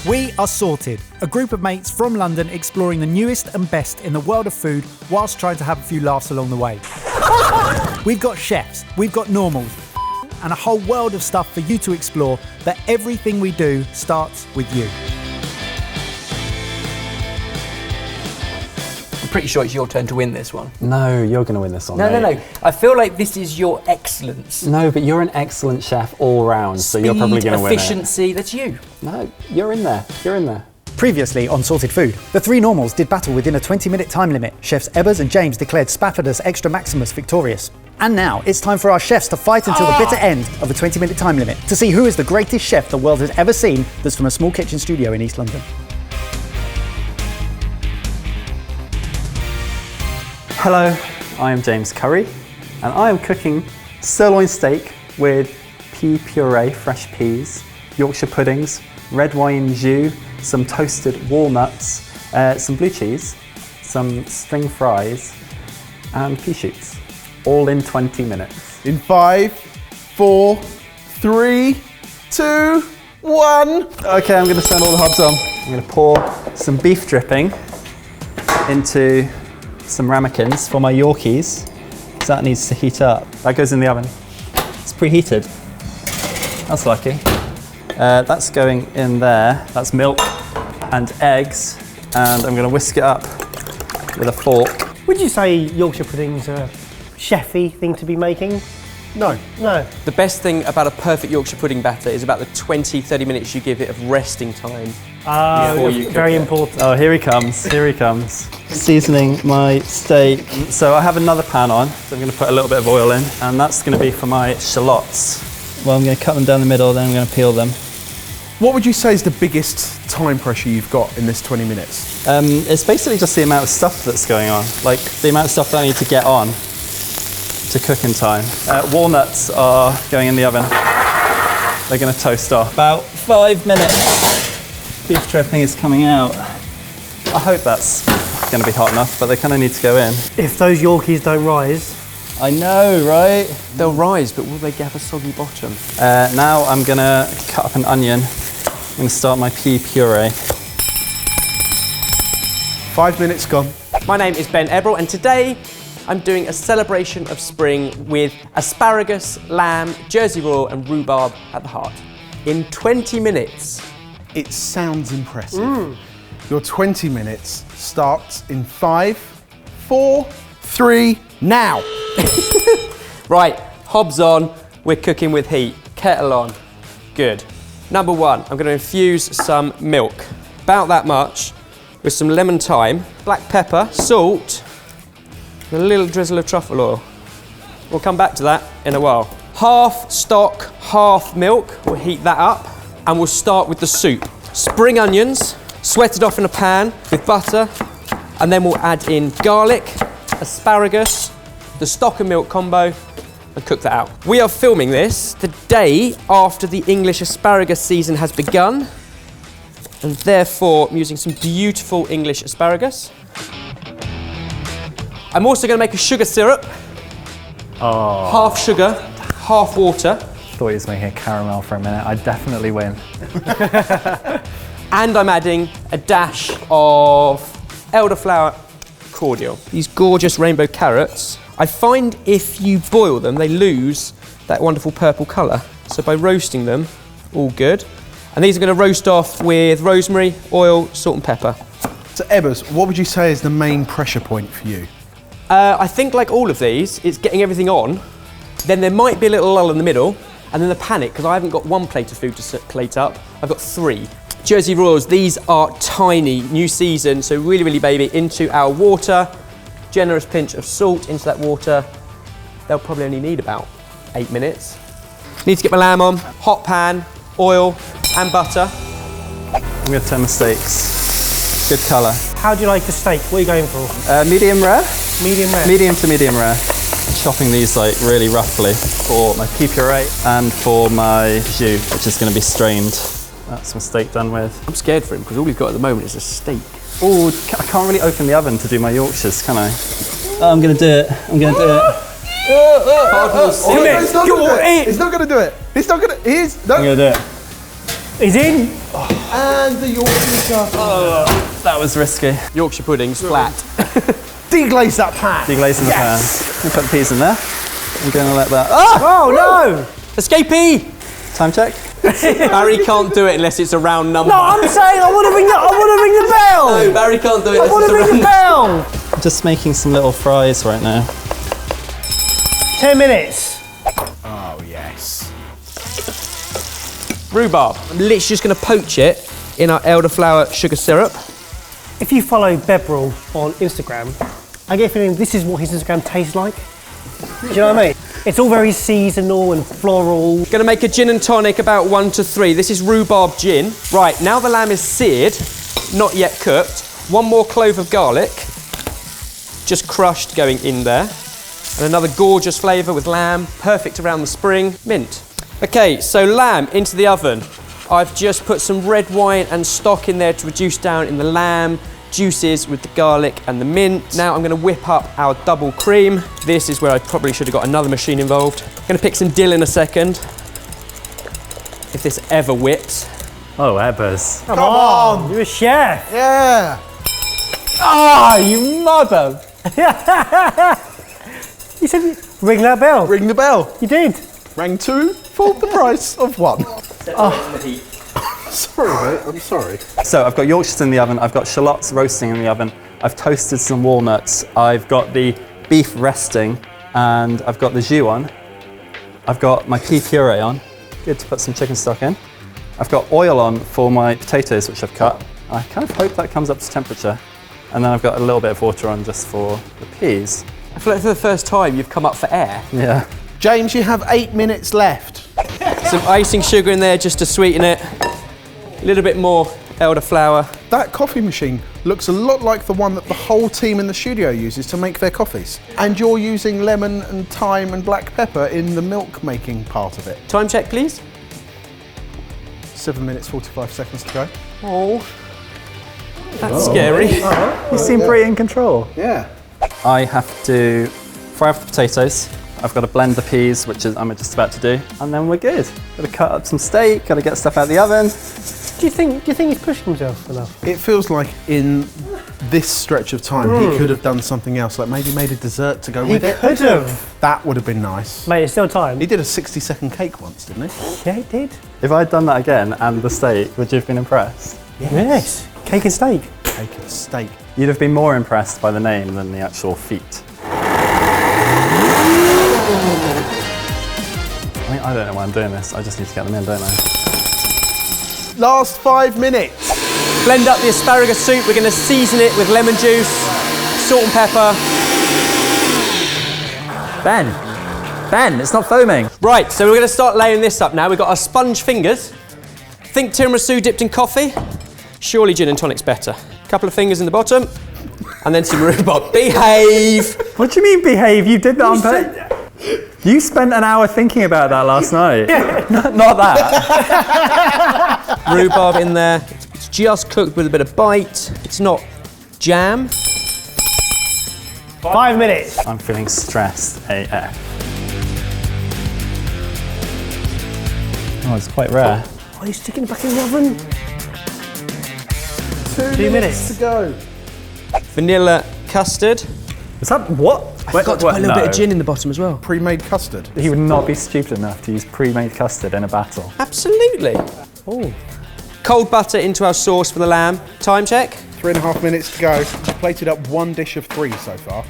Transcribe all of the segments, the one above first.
We are Sorted, a group of mates from London exploring the newest and best in the world of food whilst trying to have a few laughs along the way. We've got chefs, we've got normals, and a whole world of stuff for you to explore, that everything we do starts with you. I'm pretty sure it's your turn to win this one. No, you're going to win this one. No. I feel like this is your excellence. No, but you're an excellent chef all round, so you're probably going to win it. Efficiency, that's you. No, you're in there. You're in there. Previously on Sorted Food, the three normals did battle within a 20-minute time limit. Chefs Ebbers and James declared Spaffordus Extra Maximus victorious. And now it's time for our chefs to fight until the bitter end of the 20-minute time limit to see who is the greatest chef the world has ever seen that's from a small kitchen studio in East London. Hello, I am James Curry, and I am cooking sirloin steak with pea puree, fresh peas, Yorkshire puddings, red wine jus, some toasted walnuts, some blue cheese, some string fries, and pea shoots, all in 20 minutes. In 5, 4, 3, 2, 1. Okay, I'm going to turn all the hobs on. I'm going to pour some beef dripping into some ramekins for my Yorkies. So that needs to heat up. That goes in the oven. It's preheated. That's lucky. That's going in there. That's milk and eggs. And I'm going to whisk it up with a fork. Would you say Yorkshire pudding's a chefy thing to be making? No. No. The best thing about a perfect Yorkshire pudding batter is about the 20-30 minutes you give it of resting time. Before you cook very it. important. Oh, here he comes. Here he comes. Seasoning my steak. So I have another pan on. So I'm going to put a little bit of oil in. And that's going to be for my shallots. Well, I'm going to cut them down the middle, then I'm going to peel them. What would you say is the biggest time pressure you've got in this 20 minutes? It's basically just the amount of stuff that's going on. Like the amount of stuff that I need to get on to cook in time. Walnuts are going in the oven. They're going to toast off. About 5 minutes. Beef dripping is coming out. I hope that's going to be hot enough, but they kind of need to go in. If those Yorkies don't rise. I know, right? They'll rise, but will they have a soggy bottom? Now I'm going to cut up an onion. I'm going to start my pea puree. 5 minutes gone. My name is Ben Eberl, and today I'm doing a celebration of spring with asparagus, lamb, Jersey Royal and rhubarb at the heart. In 20 minutes. It sounds impressive. Your 20 minutes starts in 5, 4, 3, now. Right, hobs on, we're cooking with heat. Kettle on, good. Number one, I'm going to infuse some milk, about that much, with some lemon thyme, black pepper, salt, and a little drizzle of truffle oil. We'll come back to that in a while. Half stock, half milk, we'll heat that up, and we'll start with the soup. Spring onions, sweated off in a pan with butter, and then we'll add in garlic, asparagus, the stock and milk combo, and cook that out. We are filming this the day after the English asparagus season has begun, and therefore I'm using some beautiful English asparagus. I'm also going to make a sugar syrup. Oh. Half sugar, half water. Thought he was making a caramel for a minute. I'd definitely win. And I'm adding a dash of elderflower cordial. These gorgeous rainbow carrots. I find if you boil them, they lose that wonderful purple colour. So by roasting them, all good. And these are going to roast off with rosemary, oil, salt and pepper. So Ebbers, what would you say is the main pressure point for you? I think like all of these, it's getting everything on. Then there might be a little lull in the middle, and then the panic, because I haven't got one plate of food to plate up, I've got 3. Jersey Royals, these are tiny, new season, so really, really baby, into our water. Generous pinch of salt into that water. They'll probably only need about 8 minutes. Need to get my lamb on, hot pan, oil and butter. I'm going to turn the steaks. Good colour. How do you like the steak? What are you going for? Medium rare? Medium rare? Medium to medium rare. Chopping these like really roughly for my pea puree and for my jus, which is going to be strained. That's my steak done with. I'm scared for him because all he's got at the moment is a steak. Oh, I can't really open the oven to do my Yorkshires, can I? Oh, I'm going to do it. I'm going to do it. He's not going to do it. He's not going to do it. He's not going to. He's. No. I'm going to do it. He's in. And the Yorkshire stuff. That was risky. Yorkshire pudding's flat. Deglaze that pan. Deglazing the pan. We put the peas in there. I'm going to let that. Oh no! Escapee! Time check. Barry can't do it unless it's a round number. No, I'm saying I want to ring the bell. No, Barry can't do it I unless want it's to a ring round the bell. I'm just making some little fries right now. 10 minutes. Oh, yes. Rhubarb. I'm literally just going to poach it in our elderflower sugar syrup. If you follow Bebrel on Instagram, I get a feeling this is what his Instagram tastes like. Do you know what I mean? It's all very seasonal and floral. Going to make a gin and tonic about 1 to 3. This is rhubarb gin. Right, now the lamb is seared, not yet cooked. 1 more clove of garlic, just crushed, going in there. And another gorgeous flavour with lamb, perfect around the spring. Mint. Okay, so lamb into the oven. I've just put some red wine and stock in there to reduce down in the lamb juices with the garlic and the mint. Now I'm going to whip up our double cream. This is where I probably should have got another machine involved. I'm going to pick some dill in a second. If this ever whips. Oh, Ebbers. Come on, you're a chef. Yeah. Ah, you mother! You said ring that bell. Ring the bell. You did. Rang 2 for the price of 1. Sorry, mate. I'm sorry. So I've got Yorkshires in the oven, I've got shallots roasting in the oven, I've toasted some walnuts, I've got the beef resting, and I've got the jus on. I've got my pea puree on. Good to put some chicken stock in. I've got oil on for my potatoes, which I've cut. I kind of hope that comes up to temperature. And then I've got a little bit of water on just for the peas. I feel like for the first time you've come up for air. Yeah. James, you have 8 minutes left. Some icing sugar in there just to sweeten it. A little bit more elderflower. That coffee machine looks a lot like the one that the whole team in the studio uses to make their coffees. And you're using lemon and thyme and black pepper in the milk making part of it. Time check, please. 7 minutes, 45 seconds to go. Oh, that's scary. You seem pretty in control. Yeah. I have to fry up the potatoes. I've got to blend the peas, which is I'm just about to do, and then we're good. Got to cut up some steak, got to get stuff out of the oven. Do you think he's pushed himself enough? It feels like in this stretch of time he could have done something else, like maybe made a dessert to go with it. He could have. That would have been nice. Mate, it's still time. He did a 60-second cake once, didn't he? Yeah, he did. If I'd done that again and the steak, would you have been impressed? Yes. Cake and steak. Cake and steak. You'd have been more impressed by the name than the actual feat. I mean, I don't know why I'm doing this. I just need to get them in, don't I? Last 5 minutes. Blend up the asparagus soup. We're going to season it with lemon juice, salt and pepper. Ben, it's not foaming. Right, so we're going to start laying this up now. We've got our sponge fingers. Think tiramisu dipped in coffee. Surely gin and tonic's better. A couple of fingers in the bottom, and then some rhubarb. Behave! What do you mean behave? You did that on purpose. You spent an hour thinking about that last night. Not that. Rhubarb in there. It's just cooked with a bit of bite. It's not jam. 5 minutes. I'm feeling stressed AF. Oh, it's quite rare. Oh, you're sticking it back in the oven? 2 minutes to go. Vanilla custard. Is that what? I forgot to put a little bit of gin in the bottom as well. Pre-made custard. He would not be stupid enough to use pre-made custard in a battle. Absolutely. Oh. Cold butter into our sauce for the lamb. Time check. 3.5 minutes to go. Plated up 1 dish of 3 so far.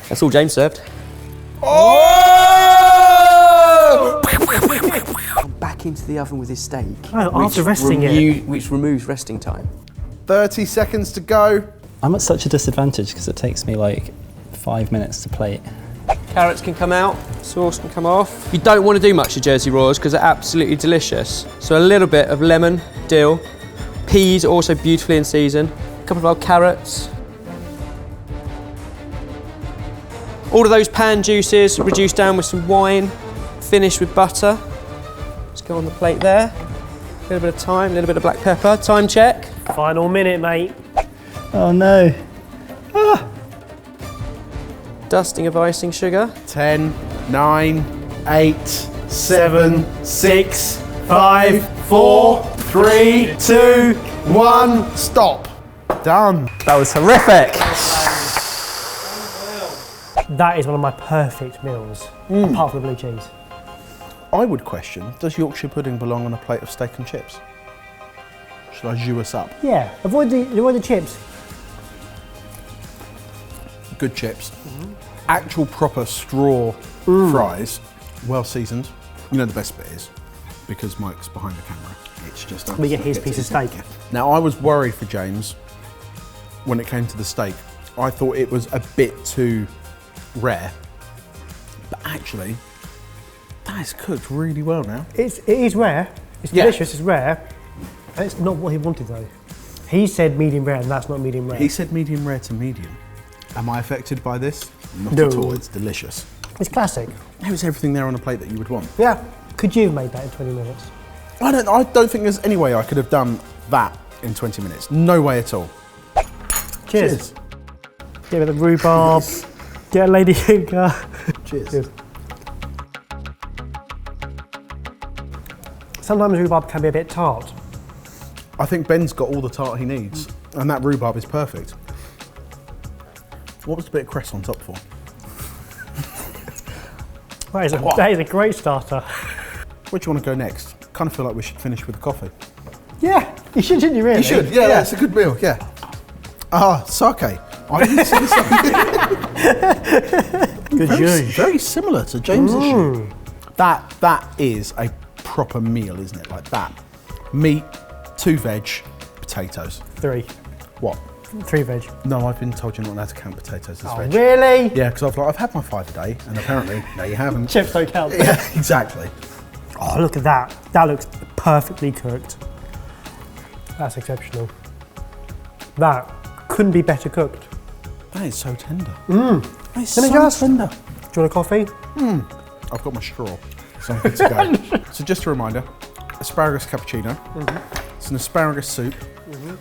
That's all James served. Oh! Back into the oven with his steak. Oh, after resting it. Which removes resting time. 30 seconds to go. I'm at such a disadvantage because it takes me like 5 minutes to plate. Carrots can come out, sauce can come off. You don't want to do much of Jersey Royals because they're absolutely delicious. So a little bit of lemon, dill, peas also beautifully in season, a couple of our carrots. All of those pan juices reduced down with some wine, finished with butter. Let's go on the plate there. A little bit of thyme, a little bit of black pepper. Time check. Final minute, mate. Oh no. Dusting of icing sugar. 10, 9, 8, 7, 6, 5, 4, 3, 2, 1, stop. Done. That was horrific. That is one of my perfect meals, apart from the blue cheese. I would question, does Yorkshire pudding belong on a plate of steak and chips? Should I jus us up? Yeah, avoid the chips. Good chips. Actual proper straw fries, well seasoned. You know the best bit is, because Mike's behind the camera, it's just... We get his piece of steak. Now, I was worried for James when it came to the steak. I thought it was a bit too rare, but actually, that is cooked really well now. It is rare, it's delicious, it's rare. It's not what he wanted though. He said medium rare and that's not medium rare. He said medium rare to medium. Am I affected by this? Not No. at all, it's delicious. It's classic. There was everything there on a plate that you would want. Yeah. Could you have made that in 20 minutes? I don't think there's any way I could have done that in 20 minutes. No way at all. Cheers. Get a bit of rhubarb. Get a lady finger. Cheers. Sometimes rhubarb can be a bit tart. I think Ben's got all the tart he needs, and that rhubarb is perfect. What was the bit of cress on top for? That is a great starter. Where do you want to go next? Kind of feel like we should finish with the coffee. Yeah, you should, shouldn't you really? You should, yeah, that's a good meal, yeah. Sake. I didn't see something. Good news. Very similar to James's shoe. That is a proper meal, isn't it? Like that. Meat, 2 veg, potatoes. 3. What? 3 veg. No, I've been told you're not allowed to count potatoes as veg. Really? Yeah, because I've had my 5 a day, and apparently, no, you haven't. Chips don't count. Yeah, exactly. Oh, look at that. That looks perfectly cooked. That's exceptional. That couldn't be better cooked. That is so tender. Let me so just. tender. Do you want a coffee? I've got my straw, so I'm good to go. So just a reminder, asparagus cappuccino. It's an asparagus soup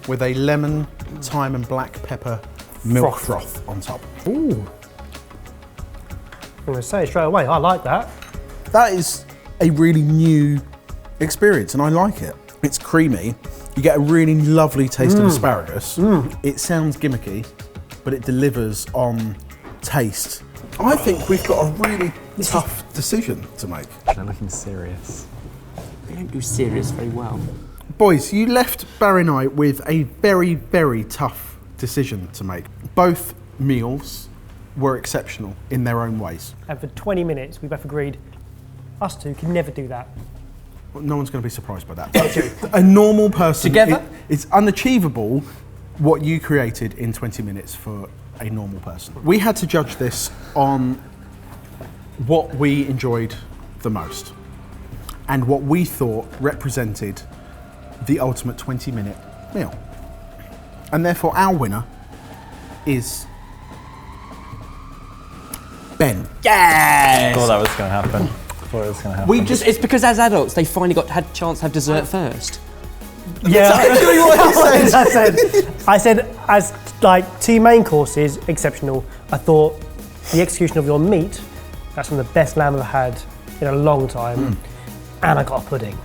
with a lemon, thyme and black pepper milk froth on top. Ooh. I'm going to say straight away, I like that. That is a really new experience, and I like it. It's creamy. You get a really lovely taste of asparagus. It sounds gimmicky, but it delivers on taste. I think we've got a really tough decision to make. They're looking serious. They don't do serious very well. Boys, you left Barry and I with a very, very tough decision to make. Both meals were exceptional in their own ways. And for 20 minutes, we both agreed, us two can never do that. Well, no one's going to be surprised by that. A normal person... Together? It's unachievable what you created in 20 minutes for a normal person. We had to judge this on what we enjoyed the most and what we thought represented the ultimate 20-minute meal. And therefore our winner is Ben. Yes! Thought that was going to happen. It's because as adults they finally had a chance to have dessert first. Yeah. Exactly what I said, as like 2 main courses, exceptional. I thought the execution of your meat, that's one of the best lamb I've had in a long time. And I got a pudding.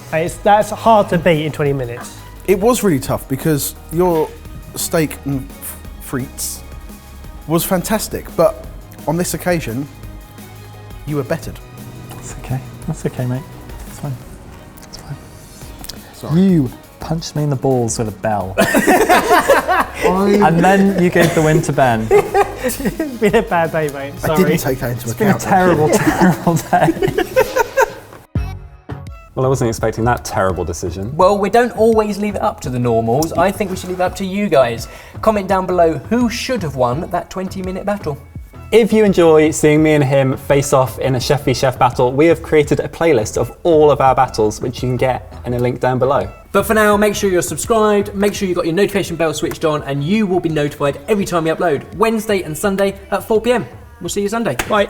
That's hard to beat in 20 minutes. It was really tough because your steak and frites was fantastic, but on this occasion, you were bettered. That's okay, mate. It's fine. It's fine. Sorry. You punched me in the balls with a bell. And then you gave the win to Ben. It's been a bad day, mate. Sorry. I didn't take that into It's been a account. terrible, terrible day. Well, I wasn't expecting that terrible decision. Well, we don't always leave it up to the normals. I think we should leave it up to you guys. Comment down below who should have won that 20-minute battle. If you enjoy seeing me and him face off in a Chef v Chef battle, we have created a playlist of all of our battles, which you can get in a link down below. But for now, make sure you're subscribed, make sure you've got your notification bell switched on, and you will be notified every time we upload, Wednesday and Sunday at 4 PM. We'll see you Sunday. Bye.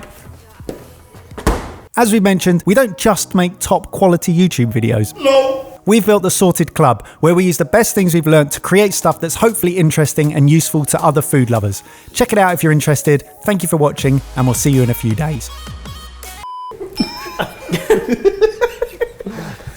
As we mentioned, we don't just make top quality YouTube videos. No. We've built the Sorted Club, where we use the best things we've learnt to create stuff that's hopefully interesting and useful to other food lovers. Check it out if you're interested. Thank you for watching, and we'll see you in a few days.